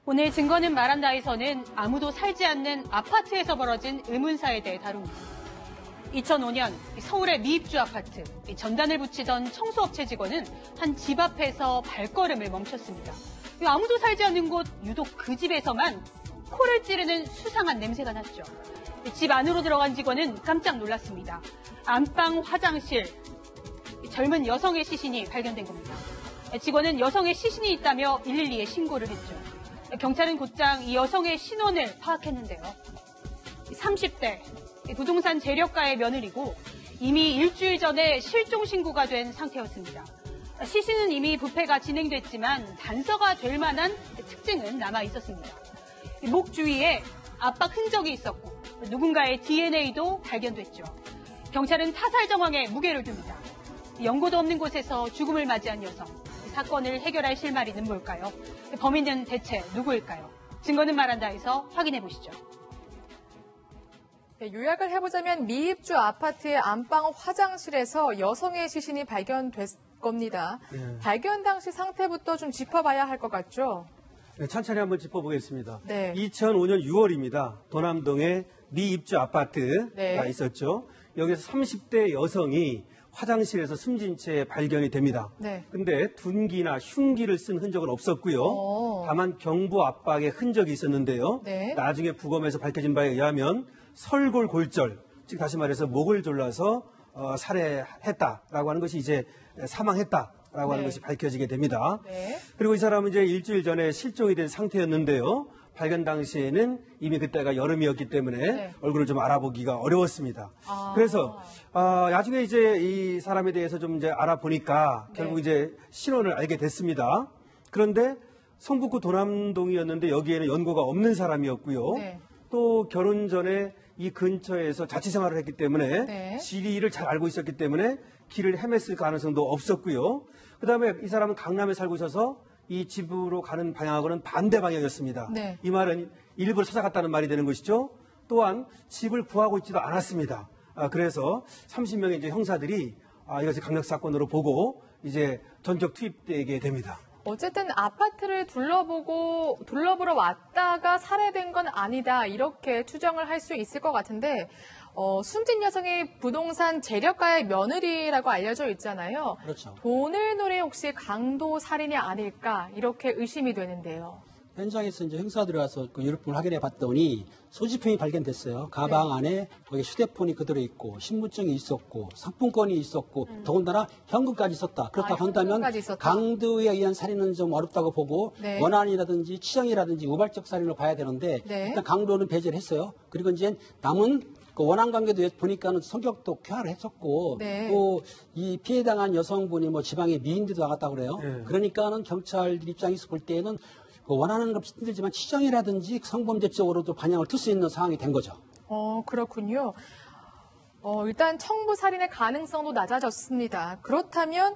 오늘 증거는 말한다에서는 아무도 살지 않는 아파트에서 벌어진 의문사에 대해 다룹니다. 2005년 서울의 미입주 아파트, 전단을 붙이던 청소업체 직원은 한 집 앞에서 발걸음을 멈췄습니다. 아무도 살지 않는 곳, 유독 그 집에서만 코를 찌르는 수상한 냄새가 났죠. 집 안으로 들어간 직원은 깜짝 놀랐습니다. 안방 화장실, 젊은 여성의 시신이 발견된 겁니다. 직원은 여성의 시신이 있다며 112에 신고를 했죠. 경찰은 곧장 이 여성의 신원을 파악했는데요. 30대, 부동산 재력가의 며느리고 이미 일주일 전에 실종 신고가 된 상태였습니다. 시신은 이미 부패가 진행됐지만 단서가 될 만한 특징은 남아 있었습니다. 목 주위에 압박 흔적이 있었고 누군가의 DNA도 발견됐죠. 경찰은 타살 정황에 무게를 둡니다. 연고도 없는 곳에서 죽음을 맞이한 여성. 사건을 해결할 실마리는 뭘까요? 범인은 대체 누구일까요? 증거는 말한다에서 확인해 보시죠. 네, 요약을 해보자면 미입주 아파트의 안방 화장실에서 여성의 시신이 발견됐 겁니다. 네. 발견 당시 상태부터 좀 짚어봐야 할 것 같죠? 네, 천천히 한번 짚어보겠습니다. 네. 2005년 6월입니다. 도남동에 미입주 아파트가 있었죠. 여기서 30대 여성이 화장실에서 숨진 채 발견이 됩니다. 근데 둔기나 흉기를 쓴 흔적은 없었고요. 다만 경부 압박의 흔적이 있었는데요. 나중에 부검에서 밝혀진 바에 의하면 설골골절, 즉 다시 말해서 목을 졸라서 살해했다라고 하는 것이 이제 사망했다라고 하는 것이 밝혀지게 됩니다. 그리고 이 사람은 이제 일주일 전에 실종이 된 상태였는데요. 발견 당시에는 이미 그때가 여름이었기 때문에 얼굴을 좀 알아보기가 어려웠습니다. 그래서 나중에 이제 이 사람에 대해서 좀 이제 알아보니까 결국 이제 신원을 알게 됐습니다. 그런데 성북구 도남동이었는데 여기에는 연고가 없는 사람이었고요. 또 결혼 전에 이 근처에서 자취 생활을 했기 때문에 지리를 잘 알고 있었기 때문에 길을 헤맸을 가능성도 없었고요. 그다음에 이 사람은 강남에 살고 있어서 이 집으로 가는 방향하고는 반대 방향이었습니다. 이 말은 일부러 찾아갔다는 말이 되는 것이죠. 또한 집을 구하고 있지도 않았습니다. 그래서 30명의 이제 형사들이 이것을 강력 사건으로 보고 이제 전적 투입되게 됩니다. 어쨌든 아파트를 둘러보러 왔다가 살해된 건 아니다 이렇게 추정을 할 수 있을 것 같은데 숨진 여성이 부동산 재력가의 며느리라고 알려져 있잖아요. 그렇죠. 돈을 노린 혹시 강도 살인이 아닐까 이렇게 의심이 되는데요. 현장에서 이제 형사들이 와서 그 유류품을 확인해 봤더니 소지품이 발견됐어요. 가방 안에 거기 휴대폰이 그대로 있고 신분증이 있었고 상품권이 있었고 더군다나 현금까지 있었다. 그렇다고 한다면 강도에 의한 살인은 좀 어렵다고 보고 원한이라든지 치정이라든지 우발적 살인으로 봐야 되는데 일단 강도는 배제를 했어요. 그리고 이제 남은 그 원한 관계도 보니까는 성격도 쾌활을 했었고 또 이 피해당한 여성분이 뭐 지방에 미인들도 나갔다고 그래요. 그러니까는 경찰 입장에서 볼 때는 원하는 건 힘들지만 치정이라든지 성범죄 쪽으로도 반향을 틀 수 있는 상황이 된 거죠. 그렇군요. 일단 청부 살인의 가능성도 낮아졌습니다. 그렇다면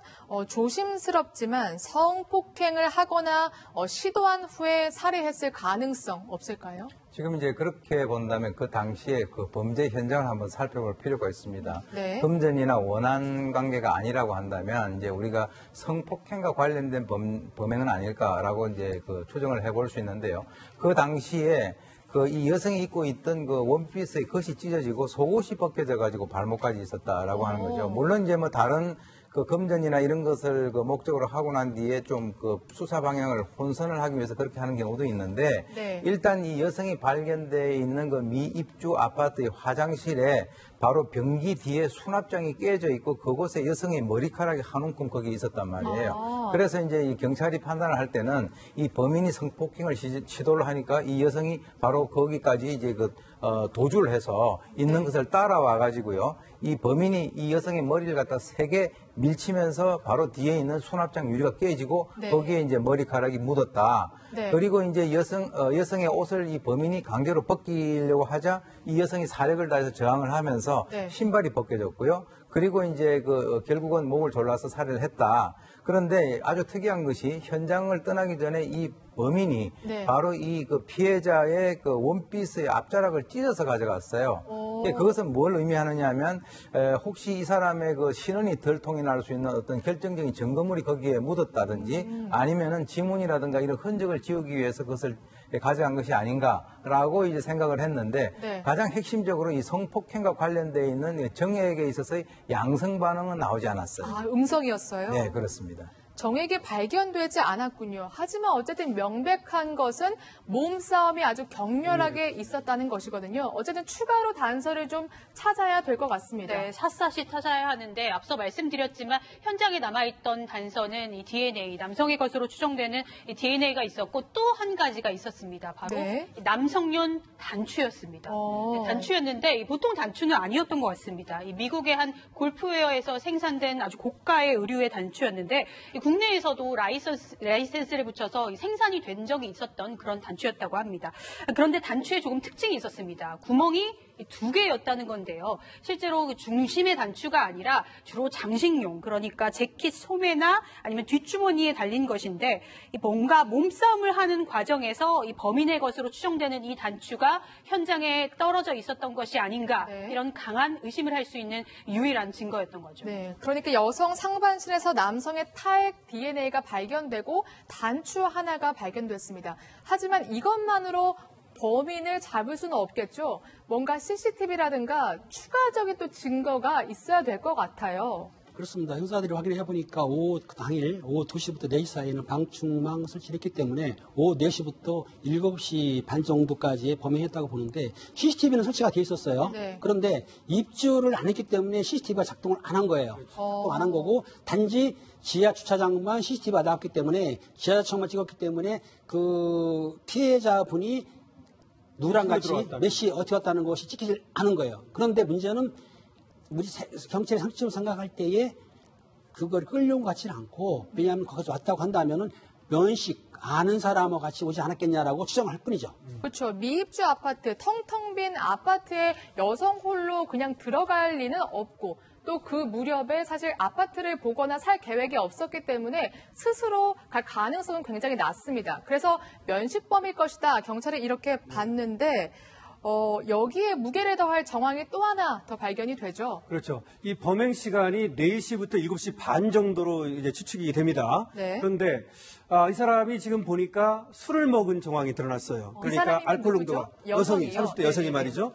조심스럽지만 성폭행을 하거나 시도한 후에 살해했을 가능성 없을까요? 지금 이제 그렇게 본다면 그 당시에 그 범죄 현장을 한번 살펴볼 필요가 있습니다. 금전이나 원한 관계가 아니라고 한다면 이제 우리가 성폭행과 관련된 범행은 아닐까라고 이제 그 추정을 해볼 수 있는데요. 그 당시에 이 여성이 입고 있던 그 원피스의 겉이 찢어지고 속옷이 벗겨져 가지고 발목까지 있었다라고 하는 거죠. 물론 이제 뭐 다른 그 금전이나 이런 것을 그 목적으로 하고 난 뒤에 좀 그 수사 방향을 혼선을 하기 위해서 그렇게 하는 경우도 있는데 일단 이 여성이 발견돼 있는 그 미입주 아파트의 화장실에 바로 변기 뒤에 수납장이 깨져 있고 그곳에 여성의 머리카락이 한 움큼 거기 있었단 말이에요. 그래서 이제 이 경찰이 판단을 할 때는 이 범인이 성폭행을 시도를 하니까 이 여성이 바로 거기까지 이제 도주를 해서 있는 것을 따라와 가지고요. 이 범인이 이 여성의 머리를 갖다 세게 밀치면서 바로 뒤에 있는 수납장 유리가 깨지고 거기에 이제 머리카락이 묻었다. 그리고 이제 여성의 옷을 이 범인이 강제로 벗기려고 하자 이 여성이 사력을 다해서 저항을 하면서 신발이 벗겨졌고요. 그리고 이제 결국은 목을 졸라서 살해를 했다. 그런데 아주 특이한 것이 현장을 떠나기 전에 이 범인이 바로 이 피해자의 원피스의 앞자락을 찢어서 가져갔어요. 그것은 뭘 의미하느냐 하면 혹시 이 사람의 그 신원이 덜 통인할 수 있는 어떤 결정적인 증거물이 거기에 묻었다든지 아니면은 지문이라든가 이런 흔적을 지우기 위해서 그것을 가져간 것이 아닌가라고 이제 생각을 했는데 네. 가장 핵심적으로 이 성폭행과 관련되어 있는 정액에 있어서의 양성 반응은 나오지 않았어요. 아, 음성이었어요? 네, 그렇습니다. 정액이 발견되지 않았군요. 하지만 어쨌든 명백한 것은 몸싸움이 아주 격렬하게 있었다는 것이거든요. 어쨌든 추가로 단서를 좀 찾아야 될 것 같습니다. 네, 샅샅이 찾아야 하는데 앞서 말씀드렸지만 현장에 남아있던 단서는 이 DNA, 남성의 것으로 추정되는 이 DNA가 있었고 또 한 가지가 있었습니다. 바로 이 남성용 단추였습니다. 네, 단추였는데 보통 단추는 아니었던 것 같습니다. 이 미국의 한 골프웨어에서 생산된 아주 고가의 의류의 단추였는데 국내에서도 라이센스를 붙여서 생산이 된 적이 있었던 그런 단추였다고 합니다. 그런데 단추에 조금 특징이 있었습니다. 구멍이 2개였다는 건데요. 실제로 그 중심의 단추가 아니라 주로 장식용, 그러니까 재킷 소매나 아니면 뒷주머니에 달린 것인데 뭔가 몸싸움을 하는 과정에서 이 범인의 것으로 추정되는 이 단추가 현장에 떨어져 있었던 것이 아닌가 이런 강한 의심을 할 수 있는 유일한 증거였던 거죠. 네, 그러니까 여성 상반신에서 남성의 타액 DNA가 발견되고 단추 하나가 발견됐습니다. 하지만 이것만으로 범인을 잡을 수는 없겠죠. 뭔가 CCTV라든가 추가적인 또 증거가 있어야 될 것 같아요. 그렇습니다. 형사들이 확인해 보니까 오후 당일 오후 2시부터 4시 사이에는 방충망 설치를 했기 때문에 오후 4시부터 7시 반 정도까지 범행했다고 보는데 CCTV는 설치가 돼 있었어요. 네. 그런데 입주를 안 했기 때문에 CCTV가 작동을 안 한 거예요. 안 한 거고 단지 지하 주차장만 CCTV가 나왔기 때문에 지하철만 찍었기 때문에 그 피해자분이 누구랑 같이 몇 시에 어떻게 왔다는 것이 찍히질 않은 거예요. 그런데 문제는 우리 경찰이 상식적으로 생각할 때에 그걸 끌려온 것 같지는 않고 왜냐하면 거기서 왔다고 한다면은 면식 아는 사람하고 같이 오지 않았겠냐라고 추정할 뿐이죠. 그렇죠. 미입주 아파트, 텅텅 빈 아파트에 여성 홀로 그냥 들어갈 리는 없고 또 그 무렵에 사실 아파트를 보거나 살 계획이 없었기 때문에 스스로 갈 가능성은 굉장히 낮습니다. 그래서 면식범일 것이다. 경찰이 이렇게 봤는데 여기에 무게를 더할 정황이 또 하나 더 발견이 되죠. 그렇죠. 이 범행 시간이 4시부터 7시 반 정도로 이제 추측이 됩니다. 네. 그런데 이 사람이 지금 보니까 술을 먹은 정황이 드러났어요. 그러니까 알코올 농도가 여성이 30대 여성이 말이죠.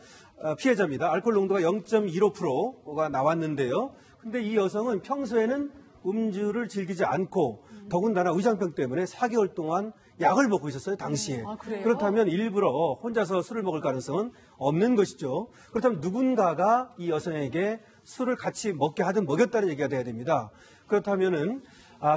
피해자입니다. 알코올 농도가 0.15%가 나왔는데요. 근데 이 여성은 평소에는 음주를 즐기지 않고 더군다나 의장병 때문에 4개월 동안 약을 먹고 있었어요, 당시에. 그렇다면 일부러 혼자서 술을 먹을 가능성은 없는 것이죠. 그렇다면 누군가가 이 여성에게 술을 같이 먹게 하든 먹였다는 얘기가 돼야 됩니다. 그렇다면은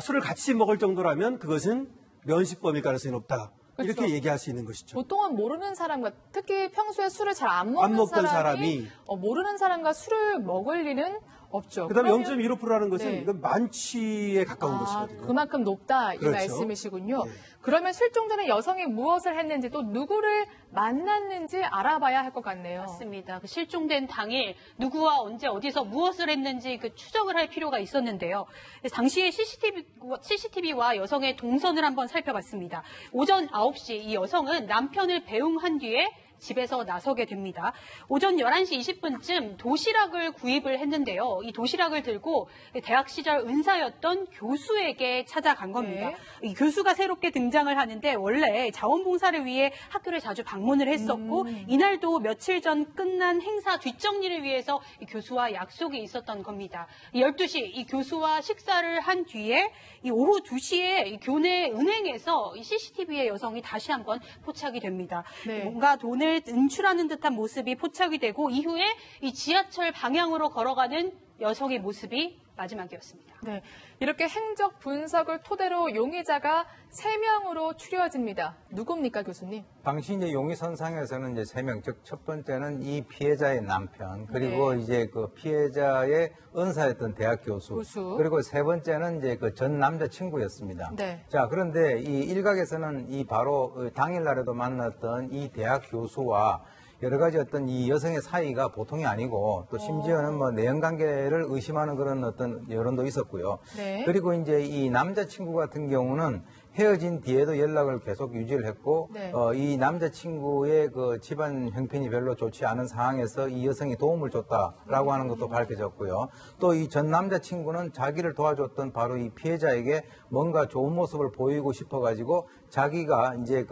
술을 같이 먹을 정도라면 그것은 면식범일 가능성이 높다. 그렇죠. 이렇게 얘기할 수 있는 것이죠. 보통은 모르는 사람과 특히 평소에 술을 잘 안 먹는 사람이 모르는 사람과 술을 먹을 리는 없죠. 그다음에 0.15%라는 것은 이건 만취에 가까운 것이거든요. 그만큼 높다 이 그렇죠. 말씀이시군요. 네. 그러면 실종 전에 여성이 무엇을 했는지 또 누구를 만났는지 알아봐야 할 것 같네요. 맞습니다. 그 실종된 당일 누구와 언제 어디서 무엇을 했는지 그 추적을 할 필요가 있었는데요. 당시의 CCTV와 여성의 동선을 한번 살펴봤습니다. 오전 9시 이 여성은 남편을 배웅한 뒤에 집에서 나서게 됩니다. 오전 11시 20분쯤 도시락을 구입을 했는데요. 이 도시락을 들고 대학 시절 은사였던 교수에게 찾아간 겁니다. 이 교수가 새롭게 등장을 하는데 원래 자원봉사를 위해 학교를 자주 방문을 했었고 이날도 며칠 전 끝난 행사 뒷정리를 위해서 이 교수와 약속이 있었던 겁니다. 12시 이 교수와 식사를 한 뒤에 이 오후 2시에 이 교내 은행에서 이 CCTV의 여성이 다시 한번 포착이 됩니다. 뭔가 돈을 은출하는 듯한 모습이 포착이 되고 이후에 이 지하철 방향으로 걸어가는 여성의 모습이 마지막이었습니다. 네, 이렇게 행적 분석을 토대로 용의자가 3명으로 추려집니다. 누굽니까, 교수님? 당시 이제 용의선상에서는 이제 3명, 즉 첫 번째는 이 피해자의 남편, 그리고 이제 그 피해자의 은사였던 대학 교수, 그리고 세 번째는 이제 그 전 남자친구였습니다. 자, 그런데 이 일각에서는 이 바로 당일날에도 만났던 이 대학 교수와 여러 가지 어떤 이 여성의 사이가 보통이 아니고 또 심지어는 뭐 내연관계를 의심하는 그런 어떤 여론도 있었고요. 그리고 이제 이 남자친구 같은 경우는 헤어진 뒤에도 연락을 계속 유지를 했고 네. 이 남자친구의 그 집안 형편이 별로 좋지 않은 상황에서 이 여성이 도움을 줬다라고 하는 것도 밝혀졌고요. 또 이 전 남자친구는 자기를 도와줬던 바로 이 피해자에게 뭔가 좋은 모습을 보이고 싶어가지고 자기가 이제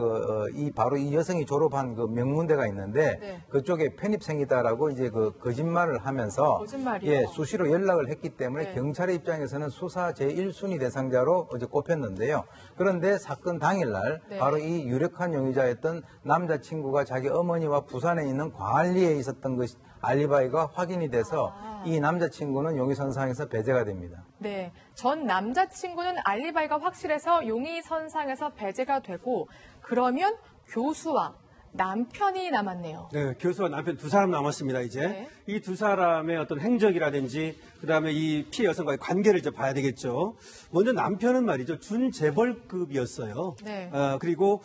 바로 이 여성이 졸업한 그 명문대가 있는데 네. 그쪽에 편입생이다라고 이제 그 거짓말을 하면서 거짓말이요? 예, 수시로 연락을 했기 때문에 네. 경찰의 입장에서는 수사 제1순위 대상자로 어제 꼽혔는데요. 그런데 사건 당일날 네. 바로 이 유력한 용의자였던 남자친구가 자기 어머니와 부산에 있는 광안리에 있었던 것 알리바이가 확인이 돼서 이 남자친구는 용의선상에서 배제가 됩니다. 네. 전 남자친구는 알리바이가 확실해서 용의선상에서 배제가 되고 그러면 교수와 남편이 남았네요. 네, 교수와 남편 두 사람 남았습니다, 이제. 네. 이 두 사람의 어떤 행적이라든지, 그 다음에 이 피해 여성과의 관계를 이제 봐야 되겠죠. 먼저 남편은 말이죠, 준재벌급이었어요. 네. 그리고,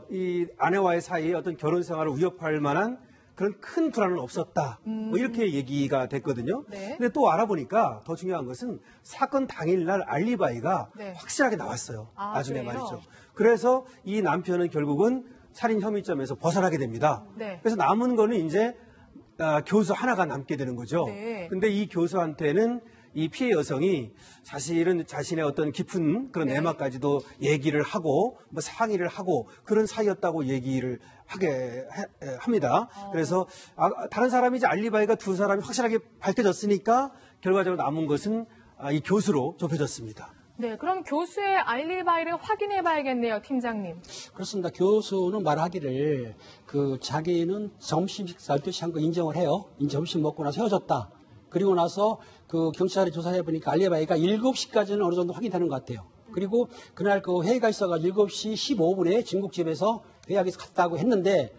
이 아내와의 사이에 어떤 결혼 생활을 위협할 만한 그런 큰 불안은 없었다. 뭐 이렇게 얘기가 됐거든요. 네. 근데 또 알아보니까 더 중요한 것은 사건 당일날 알리바이가 네. 확실하게 나왔어요. 아, 나중에 그래요? 말이죠. 그래서 이 남편은 결국은 살인 혐의점에서 벗어나게 됩니다. 네. 그래서 남은 거는 이제 교수 하나가 남게 되는 거죠. 네. 근데 이 교수한테는 이 피해 여성이 사실은 자신의 어떤 깊은 그런 네. 내막까지도 얘기를 하고 뭐 상의를 하고 그런 사이였다고 얘기를 하게 합니다. 그래서 다른 사람이 이제 알리바이가 두 사람이 확실하게 밝혀졌으니까 결과적으로 남은 것은 이 교수로 좁혀졌습니다. 네, 그럼 교수의 알리바이를 확인해 봐야겠네요, 팀장님. 그렇습니다. 교수는 말하기를 자기는 점심 식사 12시 한 거 인정을 해요. 점심 먹고 나서 헤어졌다. 그리고 나서 경찰이 조사해 보니까 알리바이가 7시까지는 어느 정도 확인되는 것 같아요. 그리고 그날 회의가 있어가지고 7시 15분에 진국집에서 회의하기 갔다고 했는데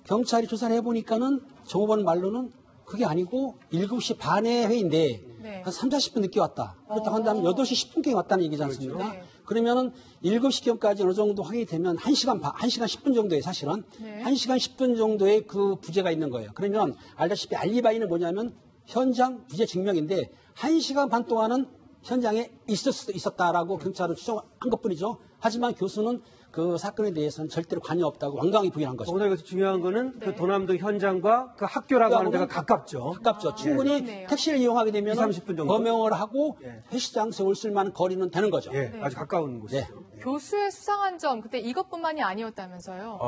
경찰이 조사를 해보니까는 정호번 말로는 그게 아니고 7시 반에 회의인데 네. 한 3, 40분 늦게 왔다. 그렇다고 한다면 8시 10분경에 왔다는 얘기지 않습니까? 그렇죠. 네. 그러면은 7시경까지 어느 정도 확인이 되면 1시간 10분 정도의 사실은 네. 1시간 10분 정도의 그 부재가 있는 거예요. 그러면 알다시피 알리바이는 뭐냐면 현장 부재 증명인데 1시간 반 동안은 현장에 있었다라고 경찰은 추정한 것뿐이죠. 하지만 교수는 그 사건에 대해서는 절대로 관여 없다고 완강히 부인한 거죠. 오늘 여기서 중요한 거는 네. 그 도남동 현장과 그 학교라고 하는 데가 가깝죠. 가깝죠. 충분히 그렇네요. 택시를 이용하게 되면 30분 정도? 범행을 하고 예. 회시장에서 올 수 있는 거리는 되는 거죠. 예, 아주 가까운 곳이죠. 교수의 수상한 점, 그때 이것뿐만이 아니었다면서요?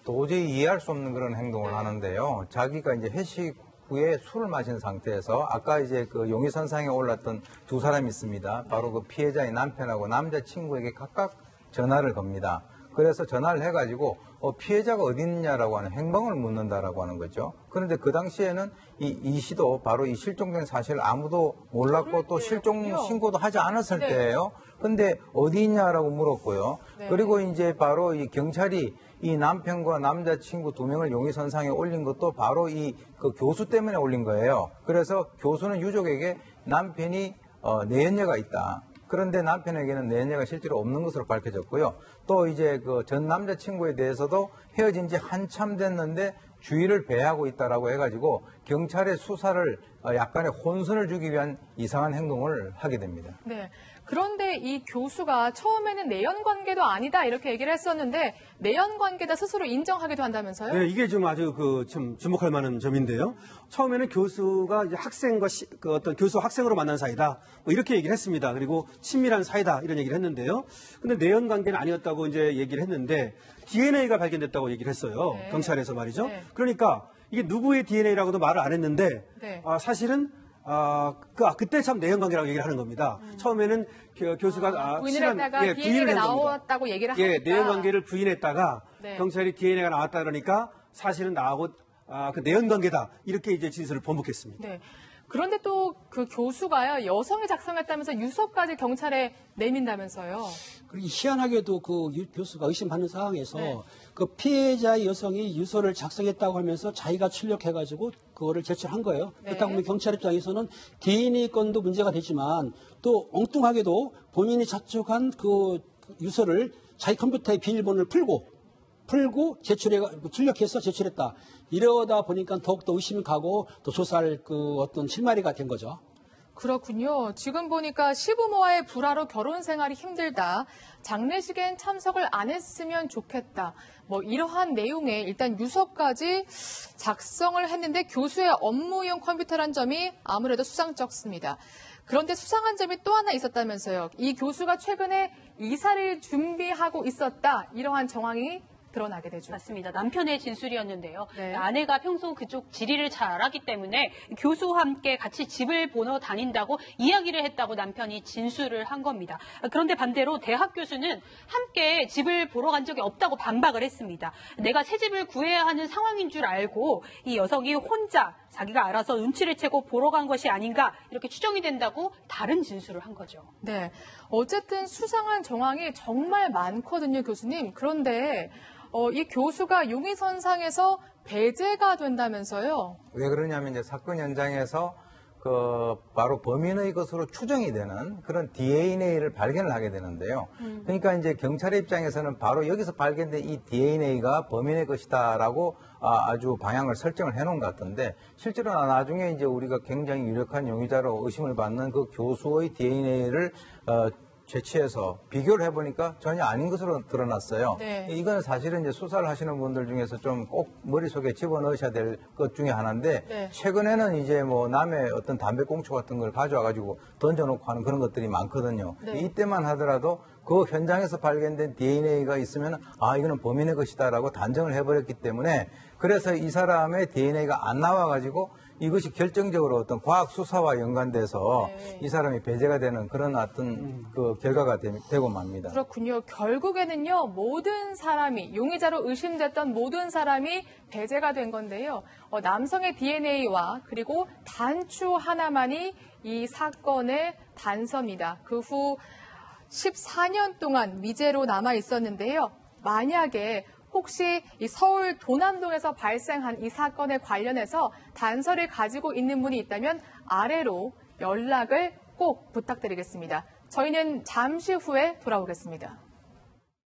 도저히 이해할 수 없는 그런 행동을 하는데요. 자기가 이제 회식 후에 술을 마신 상태에서 아까 이제 그 용의선상에 올랐던 두 사람이 있습니다. 바로 그 피해자의 남편하고 남자친구에게 각각 전화를 겁니다. 그래서 전화를 해가지고 피해자가 어디 있느냐라고 하는 행방을 묻는다라고 하는 거죠. 그런데 그 당시에는 이 씨도 바로 이 실종된 사실을 아무도 몰랐고 또 실종 신고도 하지 않았을 네. 때예요. 근데 어디 있냐라고 물었고요. 네. 그리고 이제 바로 이 경찰이 이 남편과 남자친구 두 명을 용의선상에 올린 것도 바로 그 교수 때문에 올린 거예요. 그래서 교수는 유족에게 남편이 내연녀가 있다. 그런데 남편에게는 내연녀가 실제로 없는 것으로 밝혀졌고요. 또 이제 그 전 남자친구에 대해서도 헤어진 지 한참 됐는데 주의를 배하고 있다라고 해가지고 경찰의 수사를 약간의 혼선을 주기 위한 이상한 행동을 하게 됩니다. 네. 그런데 이 교수가 처음에는 내연 관계도 아니다 이렇게 얘기를 했었는데 내연 관계다 스스로 인정하기도 한다면서요? 네, 이게 좀 아주 참 주목할 만한 점인데요. 처음에는 교수가 이제 학생과 어떤 교수 학생으로 만난 사이다. 뭐 이렇게 얘기를 했습니다. 그리고 친밀한 사이다 이런 얘기를 했는데요. 근데 내연 관계는 아니었다고 이제 얘기를 했는데 DNA가 발견됐다고 얘기를 했어요. 네. 경찰에서 말이죠. 네. 그러니까 이게 누구의 DNA라고도 말을 안 했는데 네. 사실은 그때 참 내연 관계라고 얘기를 하는 겁니다. 처음에는 교수가 부인을 했다가 부인을 DNA가 한 겁니다. 나왔다고 얘기를 하니까 예, 내연 관계를 부인했다가 네. 경찰이 DNA가 나왔다 그러니까 사실은 나하고 그 내연 관계다 이렇게 이제 진술을 번복했습니다. 네. 그런데 또 그 교수가요 여성이 작성했다면서 유서까지 경찰에 내민다면서요. 그리고 희한하게도 그 교수가 의심받는 상황에서 네. 그 피해자의 여성이 유서를 작성했다고 하면서 자기가 출력해가지고 그거를 제출한 거예요. 네. 그렇다고 보면 경찰 입장에서는 DNA 건도 문제가 되지만 또 엉뚱하게도 본인이 자축한 그 유서를 자기 컴퓨터의 비밀번호를 풀고 출력해서 제출했다. 이러다 보니까 더욱더 의심이 가고 또 조사할 어떤 실마리가 된 거죠. 그렇군요. 지금 보니까 시부모와의 불화로 결혼 생활이 힘들다. 장례식엔 참석을 안 했으면 좋겠다. 뭐 이러한 내용의 일단 유서까지 작성을 했는데 교수의 업무용 컴퓨터란 점이 아무래도 수상쩍습니다. 그런데 수상한 점이 또 하나 있었다면서요. 이 교수가 최근에 이사를 준비하고 있었다. 이러한 정황이 드러나게 되죠. 맞습니다. 남편의 진술이었는데요. 네. 아내가 평소 그쪽 지리를 잘 알았기 때문에 교수와 함께 같이 집을 보러 다닌다고 이야기를 했다고 남편이 진술을 한 겁니다. 그런데 반대로 대학 교수는 함께 집을 보러 간 적이 없다고 반박을 했습니다. 내가 새 집을 구해야 하는 상황인 줄 알고 이 여성이 혼자 자기가 알아서 눈치를 채고 보러 간 것이 아닌가 이렇게 추정이 된다고 다른 진술을 한 거죠. 네, 어쨌든 수상한 정황이 정말 많거든요, 교수님. 그런데 이 교수가 용의선상에서 배제가 된다면서요? 왜 그러냐면 이제 사건 현장에서 바로 범인의 것으로 추정이 되는 그런 DNA를 발견을 하게 되는데요. 그러니까 이제 경찰의 입장에서는 바로 여기서 발견된 이 DNA가 범인의 것이다라고 아주 방향을 설정을 해놓은 것 같은데 실제로 나중에 이제 우리가 굉장히 유력한 용의자로 의심을 받는 그 교수의 DNA를 채취해서 비교를 해보니까 전혀 아닌 것으로 드러났어요. 네. 이건 사실은 이제 수사를 하시는 분들 중에서 좀 꼭 머릿속에 집어넣으셔야 될 것 중에 하나인데 네. 최근에는 이제 뭐 남의 어떤 담배꽁초 같은 걸 가져와가지고 던져놓고 하는 그런 것들이 많거든요. 네. 이때만 하더라도 그 현장에서 발견된 DNA가 있으면 이거는 범인의 것이다라고 단정을 해버렸기 때문에 그래서 이 사람의 DNA가 안 나와가지고 이것이 결정적으로 어떤 과학 수사와 연관돼서 네. 이 사람이 배제가 되는 그런 어떤 그 결과가 되고 맙니다. 그렇군요. 결국에는요, 모든 사람이, 용의자로 의심됐던 모든 사람이 배제가 된 건데요. 남성의 DNA와 그리고 단추 하나만이 이 사건의 단서입니다. 그 후 14년 동안 미제로 남아 있었는데요. 만약에 혹시 이 서울 도남동에서 발생한 이 사건에 관련해서 단서를 가지고 있는 분이 있다면 아래로 연락을 꼭 부탁드리겠습니다. 저희는 잠시 후에 돌아오겠습니다.